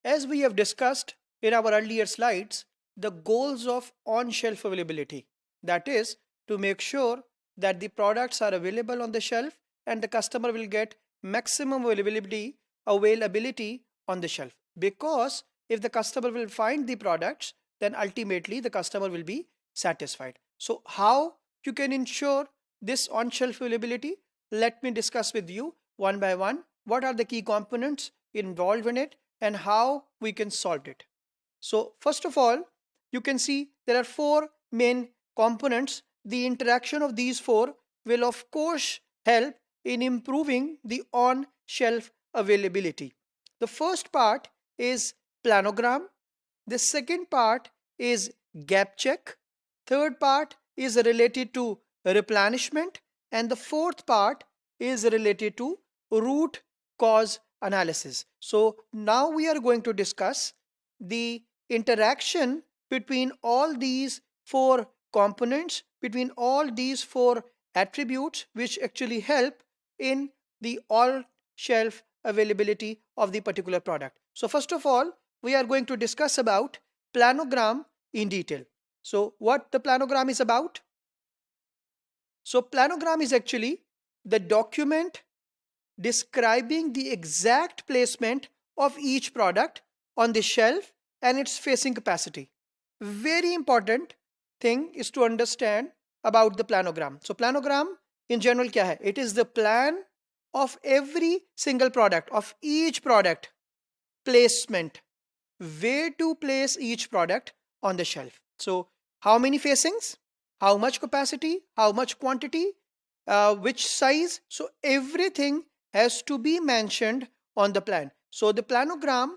As we have discussed in our earlier slides, the goals of on-shelf availability, that is to make sure that the products are available on the shelf and the customer will get maximum availability on the shelf. Because if the customer will find the products, then ultimately the customer will be satisfied. So how you can ensure this on-shelf availability? Let me discuss with you one by one what are the key components involved in it and how we can solve it. So first of all, you can see there are four main components. The interaction of these four will of course help in improving the on-shelf availability. The first part is planogram. The second part is gap check. Third part is related to replenishment. And the fourth part is related to root cause analysis. So now we are going to discuss the interaction between all these four components, between all these four attributes which actually help in the all shelf availability of the particular product. So first of all, we are going to discuss about planogram in detail. So what the planogram is about? So planogram is actually the document describing the exact placement of each product on the shelf and its facing capacity. Very important thing is to understand about the planogram. So planogram in general kya hai? It is the plan of every single product, of each product placement, where to place each product on the shelf. So how many facings, how much capacity, how much quantity, which size. So everything has to be mentioned on the plan. So the planogram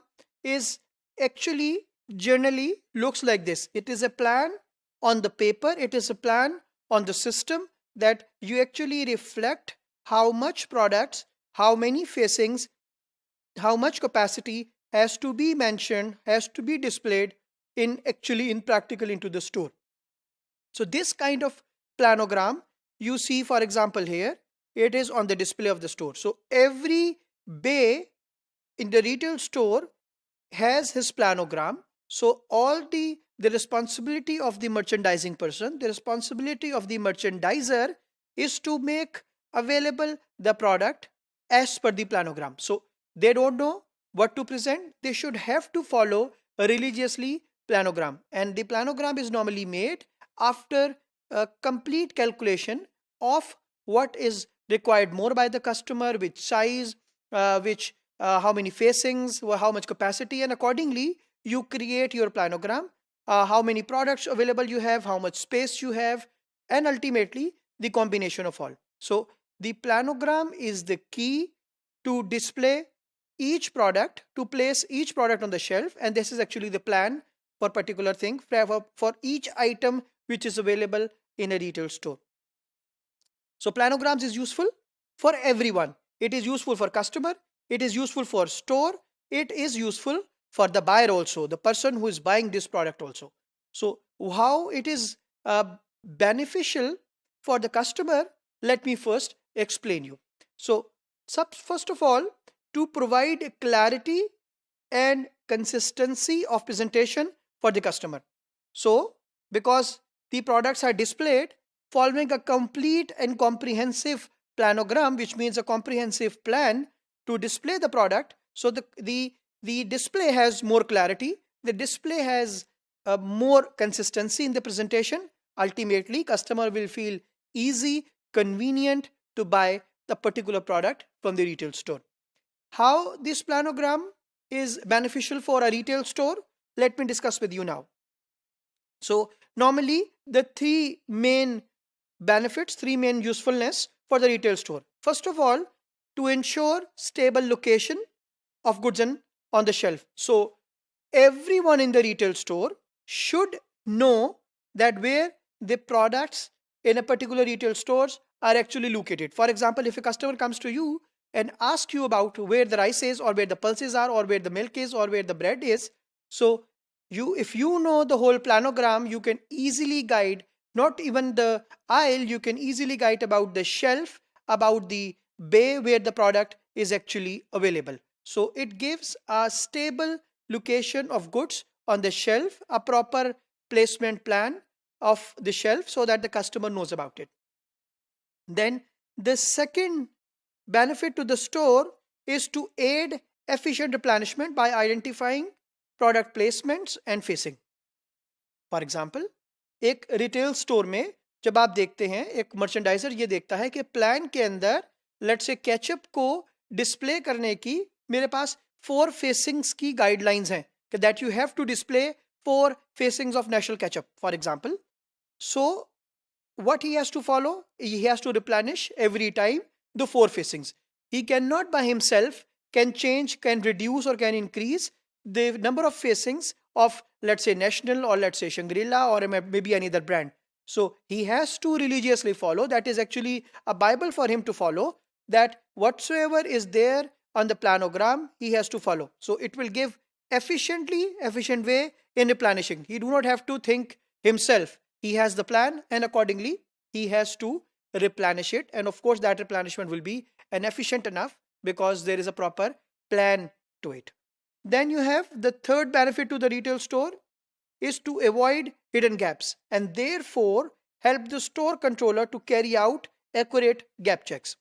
is actually generally looks like this. It is a plan on the paper, it is a plan on the system that you actually reflect how much products, how many facings, how much capacity has to be mentioned, has to be displayed in practical into the store. So this kind of planogram you see, for example, here, it is on the display of the store. So every bay in the retail store has his planogram. So all the responsibility of the merchandising person, the responsibility of the merchandiser is to make available the product as per the planogram. So they don't know what to present, they should have to follow a religiously planogram, and the planogram is normally made after a complete calculation of what is required more by the customer, which size, which how many facings, how much capacity, and accordingly you create your planogram, how many products available you have, how much space you have, and ultimately the combination of all. So the planogram is the key to display each product, to place each product on the shelf, and this is actually the plan for particular thing for each item which is available in a retail store. So planograms is useful for everyone. It is useful for customer, it is useful for store, it is useful for the buyer also, the person who is buying this product also. So how it is beneficial for the customer, let me first explain you. So first of all, to provide clarity and consistency of presentation for the customer. So because the products are displayed following a complete and comprehensive planogram, which means a comprehensive plan to display the product. So the display has more clarity, the display has more consistency in the presentation. Ultimately, customer will feel easy, convenient to buy the particular product from the retail store. How this planogram is beneficial for a retail store, let me discuss with you now. So normally the three main benefits, three main usefulness for the retail store. First of all, to ensure stable location of goods on the shelf. So everyone in the retail store should know that where the products in a particular retail stores are actually located. For example, if a customer comes to you and asks you about where the rice is, or where the pulses are, or where the milk is, or where the bread is, so if you know the whole planogram, you can easily guide, not even the aisle, you can easily guide about the shelf, about the bay where the product is actually available. So it gives a stable location of goods on the shelf, a proper placement plan of the shelf so that the customer knows about it. Then the second benefit to the store is to aid efficient replenishment by identifying product placements and facing. For example, एक retail store में जब आप देखते हैं, एक merchandiser ये देखता है कि प्लान के अंदर लेट से केचप को डिस्प्ले करने की मेरे पास 4 फेसिंग्स की गाइडलाइंस हैं कि that you have to display 4 facings of natural ketchup for example. So what he has to follow, he has to replenish every time the 4 facings. He cannot by himself can change, can reduce or can increase the number of facings of, let's say, National or let's say Shangri-La or maybe any other brand. So he has to religiously follow. That is actually a Bible for him to follow, that whatsoever is there on the planogram he has to follow. So it will give efficient way in replenishing. He do not have to think himself. He has the plan and accordingly he has to replenish it, and of course that replenishment will be efficient enough because there is a proper plan to it. Then you have the third benefit to the retail store is to avoid hidden gaps and therefore help the store controller to carry out accurate gap checks.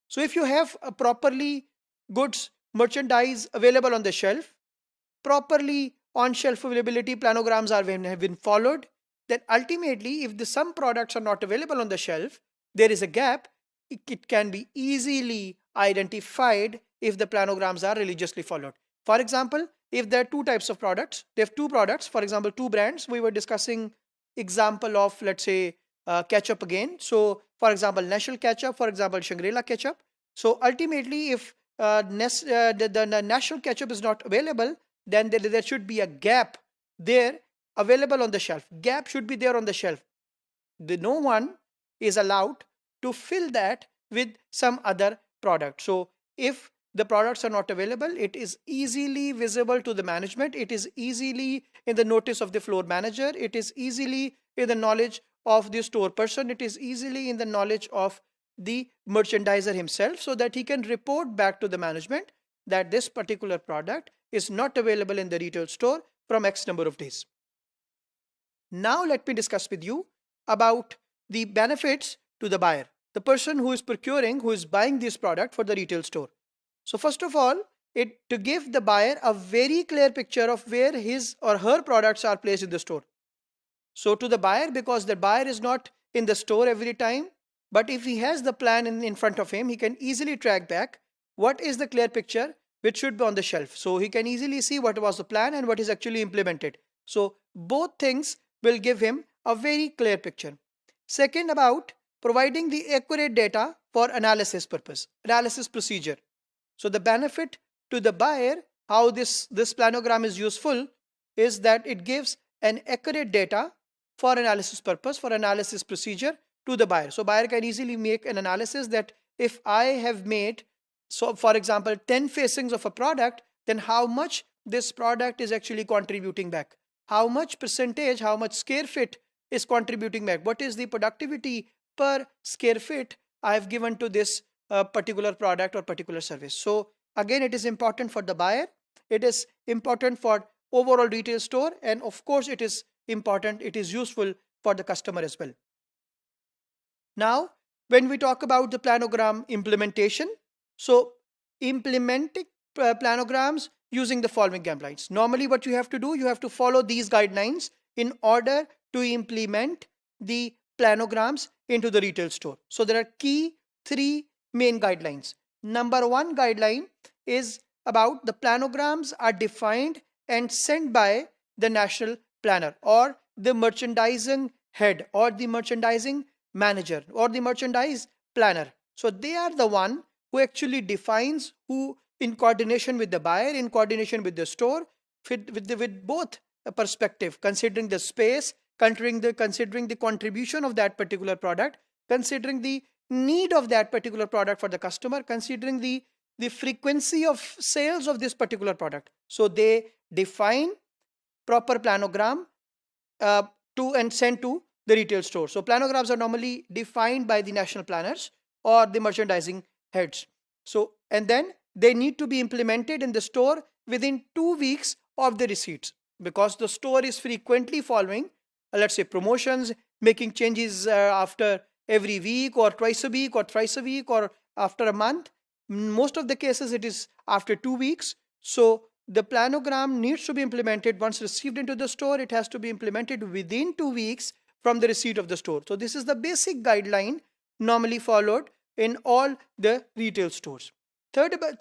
So if you have a properly goods merchandise available on the shelf, properly on shelf availability planograms have been followed, then ultimately if some products are not available on the shelf, there is a gap, it can be easily identified if the planograms are religiously followed. For example, if there are 2 types of products, they have 2 products, for example 2 brands, we were discussing example of, let's say, ketchup again. So for example National ketchup, for example Shangri-La ketchup. So ultimately if the National ketchup is not available, then there should be a gap there available on the shelf. Gap should be there on the shelf. No one is allowed to fill that with some other product. So if the products are not available, it is easily visible to the management, it is easily in the notice of the floor manager, it is easily in the knowledge of the store person, it is easily in the knowledge of the merchandiser himself, so that he can report back to the management that this particular product is not available in the retail store from X number of days. Now let me discuss with you about the benefits to the buyer, the person who is procuring, who is buying this product for the retail store. So first of all, to give the buyer a very clear picture of where his or her products are placed in the store. So to the buyer, because the buyer is not in the store every time, but if he has the plan in front of him, he can easily track back what is the clear picture which should be on the shelf. So he can easily see what was the plan and what is actually implemented. So both things will give him a very clear picture. Second, about providing the accurate data for analysis purpose, analysis procedure. So the benefit to the buyer, how this planogram is useful, is that it gives an accurate data for analysis purpose, for analysis procedure to the buyer. So buyer can easily make an analysis that if I have made, so for example 10 facings of a product, then how much this product is actually contributing back, how much percentage, how much square feet is contributing back, what is the productivity per square feet I have given to this particular product or particular service. So again, it is important for the buyer, it is important for overall retail store, and of course it is important, it is useful for the customer as well. Now when we talk about the planogram implementation, so implementing planograms using the following guidelines. Normally what you have to do, you have to follow these guidelines in order to implement the planograms into the retail store. So there are key 3 main guidelines. Number 1 guideline is about the planograms are defined and sent by the national planner or the merchandising head or the merchandising manager or the merchandise planner. So they are the one who actually defines, who in coordination with the buyer, in coordination with the store, with both a perspective, considering the space, considering the contribution of that particular product, considering the need of that particular product for the customer, considering the frequency of sales of this particular product. So they define proper planogram to and send to the retail store. So planograms are normally defined by the national planners or the merchandising heads. So and then they need to be implemented in the store within 2 weeks of the receipts, because the store is frequently following, let's say, promotions, making changes after every week or twice a week or thrice a week or after a month. Most of the cases it is after 2 weeks. So the planogram needs to be implemented once received into the store. It has to be implemented within 2 weeks from the receipt of the store. So this is the basic guideline normally followed in all the retail stores. Third main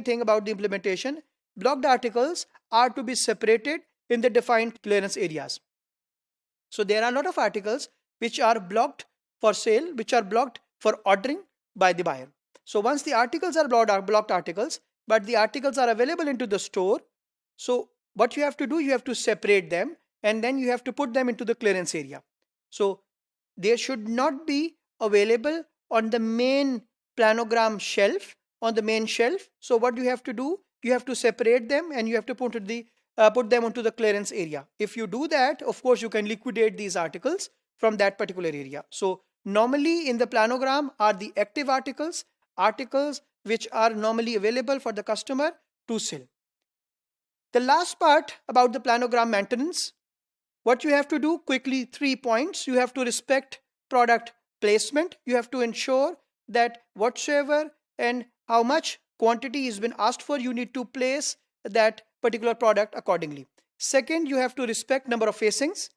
thing about the implementation, blocked articles are to be separated in the defined clearance areas. So there are a lot of articles which are blocked for sale, which are blocked for ordering by the buyer. So once the articles are blocked articles, but the articles are available into the store, so what you have to do, you have to separate them and then you have to put them into the clearance area. So they should not be available on the main planogram shelf, on the main shelf. So what you have to do, you have to separate them and you have to put them onto the clearance area. If you do that, of course, you can liquidate these articles from that particular area. So normally in the planogram are the active articles which are normally available for the customer to sell. The last part about the planogram maintenance, what you have to do quickly, 3 points. You have to respect product placement. You have to ensure that whatsoever and how much quantity has been asked for, you need to place that particular product accordingly. Second, you have to respect number of facings.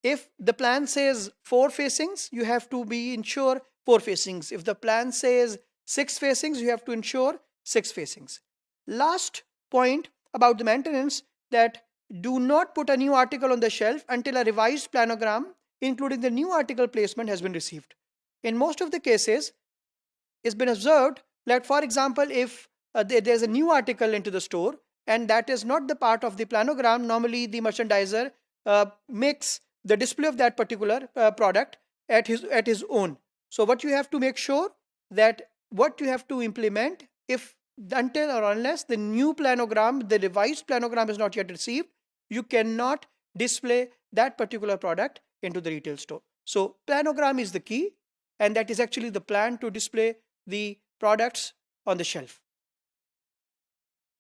If the plan says 4 facings, you have to ensure 4 facings. If the plan says 6 facings, you have to ensure 6 facings. Last point about the maintenance, that do not put a new article on the shelf until a revised planogram, including the new article placement, has been received. In most of the cases, it's been observed that, for example, if there's a new article into the store and that is not the part of the planogram, normally the merchandiser makes the display of that particular product at his own. So what you have to make sure that what you have to implement, if until or unless the new planogram, the revised planogram is not yet received, you cannot display that particular product into the retail store. So planogram is the key, and that is actually the plan to display the products on the shelf.